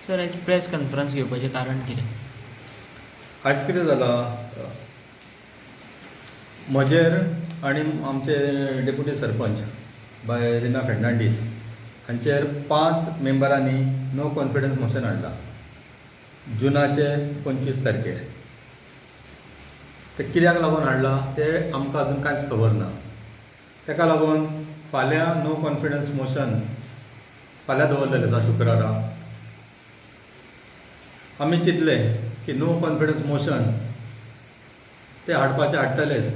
Sir आज press conference घेवपाचें कारण कितें? आज कितें जालां, म्हजेर आनी आमचे डेप्युटी सरपंच बाय रिना फेर्नांडीस हांचेर 5 मेंबरांनी नो कॉन्फिडन्स मोशन हाडला जुनाचे 25 तारखेर. ते कित्याक लागून हाडला ते आमकां अजून कांयच खबर ना. ताका लागून फाल्यां नो कॉन्फिडन्स मोशन फाल्यां दवरलेलें आसा शुक्रारा. आमी चिंतलें की नो कॉन्फिडन्स मोशन ते हाडटलेच,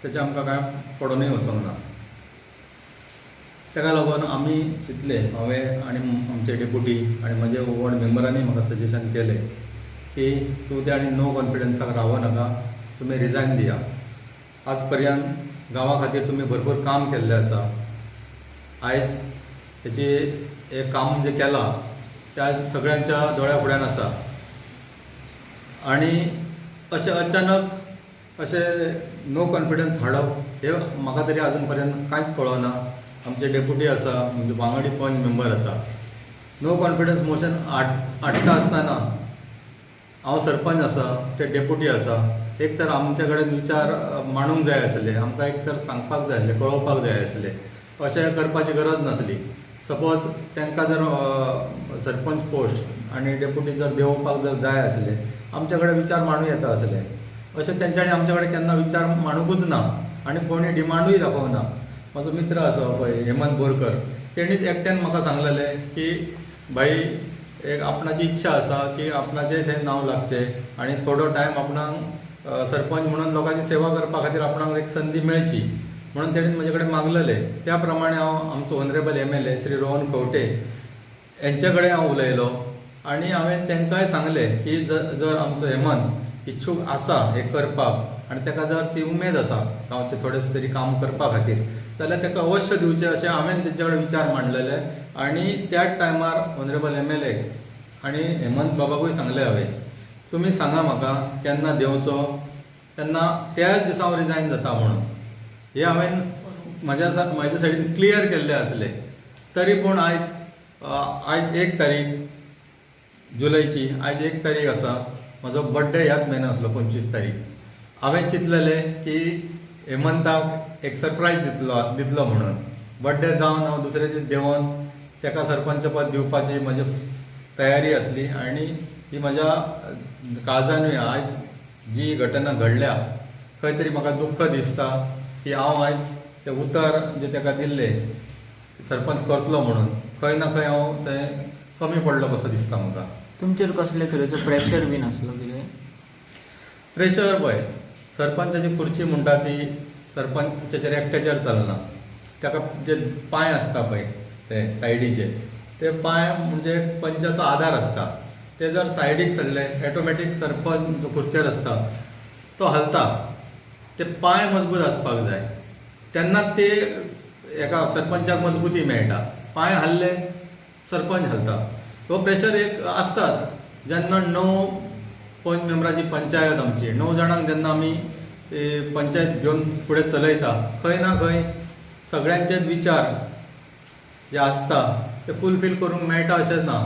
तेचे आमकां कांय पडोनूय वचोंक ना. ताका लागून आमी चिंतलें, हांवें आनी आमचे डेप्युटी आनी म्हजे वॉर्ड मेंबरांनी म्हाका सजेशन केलें की तूं ते आनी नो कॉन्फिडन्साक रावनाका, तुमी रिजायन दिया. आज पर्यंत गांवा खातीर तुमी भरपूर काम केल्लें आसा. आयज हेची हें काम जें केलां तें आज सगळ्यांच्या दोळ्या फुड्यान आसा. आनी अशें अचानक अशें नो कॉन्फिडन्स हाडप हें म्हाका तरी आजून पर्यंत कांयच कळना. आमचे डेप्युटी आसा, म्हणजे वांगडी पंच मेंबर आसा. नो कॉन्फिडन्स मोशन हाडटा आसतना हांव सरपंच आसा, ते डेप्युटी आसा. एक तर आमचे कडेन विचार मांडूंक जाय आसले, आमकां एक तर सांगपाक जाय आसलें, कळोवपाक जाय आसलें. अशें करपाची गरज नासली. सपोज तांकां जर सरपंच पोस्ट आनी डेप्युटी जर देंवोवपाक जर जाय आसले, आमचे कडेन विचार मांडूं येता आसले. अशें तेंच्यांनी आमचे कडेन केन्ना विचार मांडूंकूच ना आनी कोणी डिमांडूय दाखोवना. म्हजो मित्र आसा पळय हेमंत बोरकर, तेणीच एकट्यान म्हाका सांगलेलें की भाई एक आपणाची इच्छा आसा की आपणाचें थंय नांव लागचें आनी थोडो टायम आपणाक सरपंच म्हणून लोकांची सेवा करपा खातीर आपणाक एक संदी मेळची म्हणून तेणेन म्हजे कडेन मागलेलें. त्या प्रमाणे हांव आमचो ऑनरेबल MLA श्री रोहन खंवटे हेंचे कडेन हांव उलयलो आनी हांवें तांकांय सांगलें की जर आमचो हेमंत इच्छूक आसा हें करपाक आनी ताका जर ती उमेद आसा गांवचें थोडेंच तरी काम करपा खातीर, जाल्यार ताका अवश्य दिवचें अशें हांवें तेंचे कडेन विचार मांडलेले. आनी त्याच टायमार ऑनरेबल MLA आनी हेमंत बाबाकूय सांगलें हांवें, तुमी सांगा म्हाका केन्ना देंवचो, तेन्ना त्याच दिसा हांव रिजायन जाता म्हणून. हें हांवें म्हाज्या सायडीन क्लियर केल्लें आसलें. तरी पूण आयज 1 तारीख जुलयची, आयज 1 तारीख आसा, म्हजो बर्थडे ह्याच म्हयन्यान आसलो 25 तारीख. हांवें चिंतलेलें की हेमंताक एक सरप्रायज दितलो म्हणून. बर्थडे जावन हांव दुसरे दीस देंवन ताका सरपंच पद दिवपाची म्हजी तयारी आसली. आनी ही म्हज्या काळजानूय आयज जी घटना घडल्या खंय तरी म्हाका दुख्ख दिसता की हांव आयज तें उतर जें ताका दिल्लें सरपंच करतलो म्हणून खंय ना खंय हांव तें कमी पडलो कसो दिसता म्हाका. तुमचेर कसले तरेचो प्रेशर बीन आसलो कितें? प्रेशर पळय, सरपंचाची खुर्ची म्हणटा ती सरपंचाचेर एकट्याचेर चलना. ताका जे पांय आसता पळय ते सायडीचे, ते पांय म्हणजे पंचाचो आधार आसता. ते जर सायडीक सरले ऑटोमॅटीक सरपंच जो खुर्चेर आसता तो हलता. ते पांय मजबूत आसपाक जाय, तेन्ना ते एका सरपंचाक मजबूती मेळटा. पांय हल्ले सरपंच हलता. तो प्रेशर एक आसताच. जेन्ना 9 पंच मेंबराची पंचायत आमची, 9 जाणांक जेन्ना आमी पंचायत घेवन फुडें चलयता, खंय ना खंय सगळ्यांचेच विचार जे आसता ते फुलफील करूंक मेळटा अशें ना.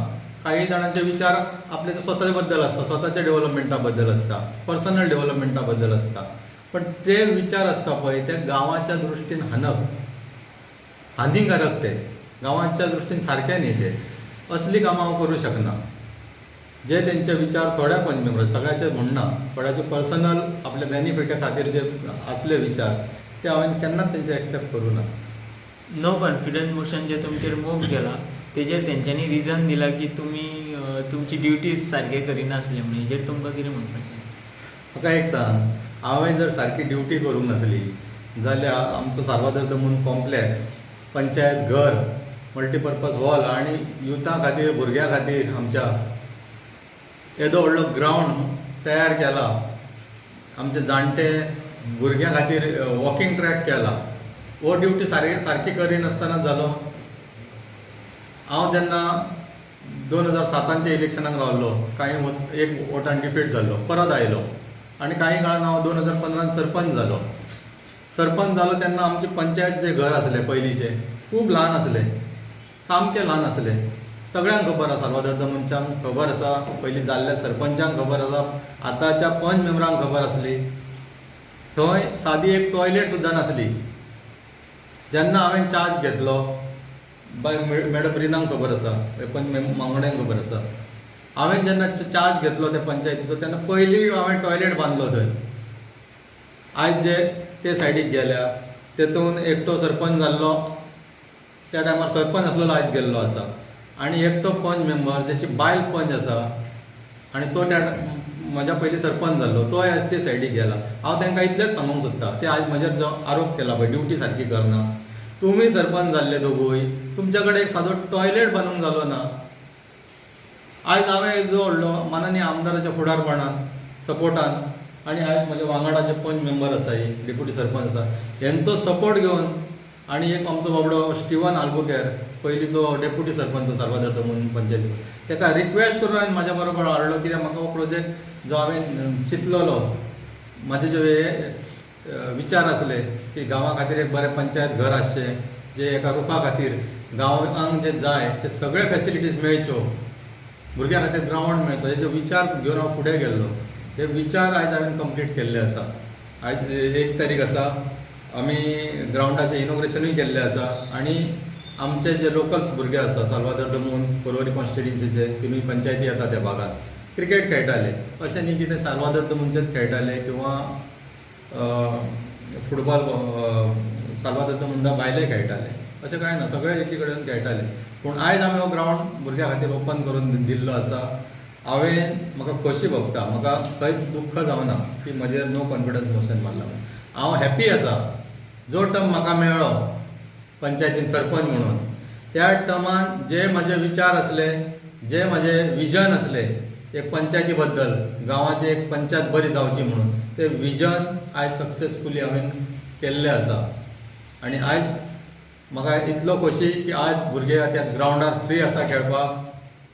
काही जाणांचे विचार आपले स्वताचे बद्दल आसता, स्वताच्या डेव्हलपमेंटा बद्दल आसता, पर्सनल डेव्हलपमेंटा बद्दल आसता. पण ते विचार आसता पळय ते गांवाच्या दृश्टीन हानिकारक, ते गांवाच्या दृश्टीन सारके न्ही. ते असली कामां हांव करूं शकना. जे तेंचे विचार थोड्या पंच मेंबर, सगळ्याचे म्हणना, थोड्याचे पर्सनल आपल्या बेनिफिटा खातीर जे असले विचार ते हांवें केन्नाच तेंचे एक्सेप्ट करूं ना. नो कॉन्फिडन्स मोशन जे तुमचेर मूव केला तेजेर तेंच्यांनी रिजन दिला की तुमी तुमची ड्युटीज सारके करिनासले म्हणून. हेजेर तुमकां कितें म्हणपाचें? म्हाका एक सांग, हांवें जर सारकी ड्युटी करूंक नासली जाल्यार आमचो साल्वादोर दमून कॉम्प्लेक्स, पंचायत घर, मल्टीपर्पज हॉल आनी युथा खातीर, भुरग्यां खातीर आमच्या येदो व्हडलो ग्रावंड तयार केला. आमचे जाणटे भुरग्यां खातीर वॉकिंग ट्रॅक केला. हो ड्युटी सारकी करिनासतना जालो. हांव जेन्ना 2007च्या इलेक्शनाक रावल्लो, कांय एक वोटान डिफीट जाल्लो, परत आयलो आनी कांय काळान हांव 2015 सरपंच जालो. सरपंच जालो तेन्ना आमचे पंचायत जे घर आसलें पयलींचें खूब ल्हान आसलें, सामकें ल्हान आसलें. सगळ्यांक खबर आसा, साल्वादोर मनशांक खबर आसा, पयलीं जाल्ल्या सरपंचांक खबर आसा, आतांच्या पंच मेंबरांक खबर आसली. थंय सादी एक टॉयलेट सुद्दां नासली. जेन्ना हांवें चार्ज घेतलो, बाय मॅडम रिनांक खबर आसा, पंच वांगड्यांक खबर आसा, हांवें जेन्ना चार्ज घेतलो त्या पंचायतीचो तेन्ना पयलीं हांवें टॉयलेट बांदलो थंय. आयज जे ते सायडीक गेल्या, तेतून एकटो सरपंच जाल्लो, त्या टायमार सरपंच आसलेलो आयज गेल्लो आसा, आनी एकटो पंच मेंबर जेची बायल पंच आसा, आनी तो त्या म्हज्या पयलीं सरपंच जाल्लो, तो आयज ते सायडीक गेला. हांव तांकां इतलेंच सांगूंक सोदता, ते आयज म्हजेर जो आरोप केला पळय ड्युटी सारकी करना, तुमी सरपंच जाल्ले दोगूय, तुमच्या कडेन एक सादो टॉयलेट बांदूंक जालो ना. आयज हांवें जो व्हडलो माननीय आमदाराच्या फुडारपणान सपोर्टान आनी आयज म्हज्या वांगडाचे पंच मेंबर आसा, डेप्युटी सरपंच आसा, हेंचो सपोर्ट घेवन आनी एक आमचो बाबडो स्टिवन आल्बुकेर, पयलींचो डेप्युटी सरपंच साल्वादोर पंचायतीचो, ताका रिक्वेस्ट करून हांवें म्हाज्या बरोबर हाडलो, कित्याक म्हाका हो प्रोजेक्ट जो हांवें चिंतलोलो, म्हाजे जे विचार आसले की गांवा खातीर एक बरें पंचायत घर आसचें, जे एका रुपा खातीर गांवांक जे जाय ते सगळे फॅसिलिटीज मेळच्यो, भुरग्यां खातीर ग्रावंड मेळचो, हेजे विचार घेवन हांव फुडें गेल्लो. हे विचार आयज हांवें कंप्लीट केल्ले आसा. आयज 1 तारीख आसा, आमी ग्रावंडाचें इनॉग्रेशनूय केल्लें आसा, आनी आमचे जे लोकल्स भुरगे आसा साल्वादोर दमून पर्वरी कॉन्स्टिट्युन्सीचे, तिनूय पंचायती येता त्या भागात, क्रिकेट खेळटाले. अशें न्ही की ते साल्वादोर दमूनचेच खेळटाले किंवा फुटबॉल साल्वादोर दमून भायले खेळटाले, अशें कांय ना, सगळे एकी कडेन खेळटाले. पूण आयज हांवें हो ग्रावंड भुरग्यां खातीर ओपन करून दिल्लो आसा. म्हाका खोशी भोगता, म्हाका खंयच दुख्ख जावना की म्हजेर नो कॉन्फिडन्स मोशन मारला. हांव हॅप्पी आसा. जो टर्म म्हाका मेळ्ळो पंचायतीन सरपंच म्हणून, त्या टर्मान जे म्हजे विचार आसले, जे म्हजे विजन आसले एक पंचायती बद्दल, गांवाची एक पंचायत बरी जावची म्हणून, ते विजन आयज सक्सेसफुली हांवें केल्लें आसा. आनी आयज म्हाका इतलो खोशी की आयज भुरगे त्या ग्रावंडार फ्री आसा खेळपाक,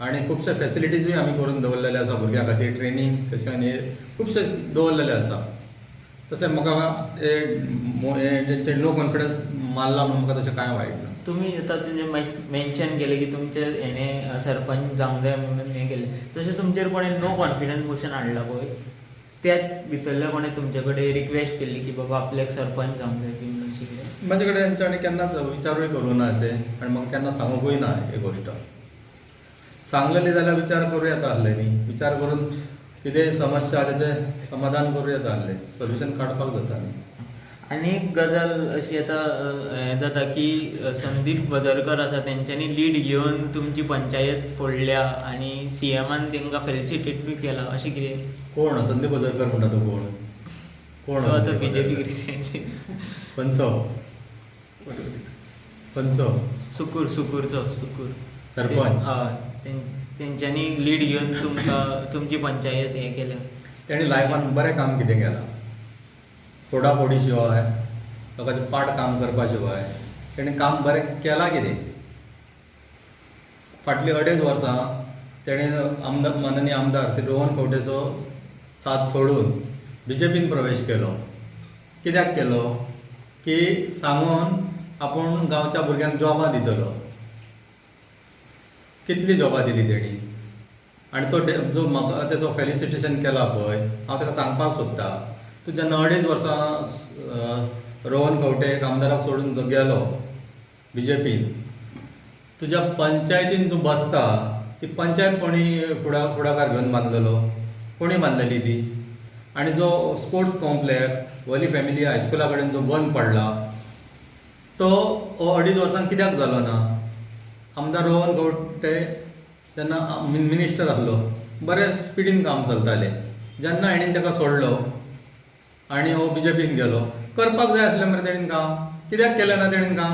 आनी खुबशे फॅसिलिटीजूय आमी करून दवरलेले आसा भुरग्यां खातीर, ट्रेनींग सेशन हे खुबशे दवरलेले आसा. तशें म्हाका तेंचे नो कॉन्फिडन्स मारला म्हणून म्हाका तशें कांय वायट ना. तुम्ही आता तुमचे मेन्शन केले की तुमचे हेणे सरपंच जावंक जाय म्हणून हें केलें, तशें तुमचेर कोणें नो कॉन्फिडन्स मोशन हाडला पळय, त्याच भितरल्या कोणें तुमचे कडेन रिक्वेस्ट केल्ली की बाबा आपल्याक सरपंच जावंक जाय की म्हणून शिकले? म्हजे कडेन तेंच्यांनी केन्नाच विचारूय करूं ना अशें, आनी म्हाका केन्ना सांगूंकूय ना ही गोश्ट. सांगलेली जाल्यार विचार करूं येता आसले न्ही, विचार करून कितेंय समस्या तेजें समाधान करूं येता आसलें, सोल्युशन काडपाक जाता न्ही. आनी एक गजाल अशी आतां हें जाता की संदीप वजरकर आसा, तेंच्यांनी लीड घेवन तुमची पंचायत फोडल्या आनी CMन तांकां फेलिसिटेटूय केला, अशें कितें? कोण संदीप वजरकर म्हणटा तो? कोण तो आतां BJP रिसेंटली पंच सुकूरचो सरपंच. हय, तेंच्यांनी लीड घेवन तुमची पंचायत हें केल्या. तेणी लायफान बरें काम कितें केलां, फोडाफोडी शिवाय, लोकांचे पाट काम करपा शिवाय तेणें काम बरें केलां कितें? फाटलीं 2.5 वर्सां तेणें माननीय आमदार श्री रोहन खंवटेचो साथ सोडून BJPन प्रवेश केलो. कित्याक केलो? की सांगून आपूण गांवच्या भुरग्यांक जॉबां दितलो. कितलीं जॉबां दिलीं तेणी, आनी तो जो म्हाका तेचो फेलिसिटेशन केला पळय, हांव ताका सांगपाक सोदता, तूं जेन्ना 2.5 वर्सां रोहन खंवटेक आमदाराक सोडून जो गेलो BJPन, तुज्या पंचायतीन तूं बसता, ती पंचायत कोणी फुडाकार घेवन बांदलेलो? कोणी बांदलेली ती? आनी जो स्पोर्ट्स कॉम्प्लेक्स वली फॅमिली हायस्कुला कडेन जो बंद पडला, तो 2.5 वर्सांक कित्याक जालो ना? आमदार रोहन खंवटे जेन्ना मिनिस्टर आसलो, बरें स्पिडीन काम चलतालें. जेन्ना हेणेन ताका सोडलो आनी हो BJPन गेलो, करपाक जाय आसलें मरे तेणेन काम, कित्याक केलें ना तेणेन काम?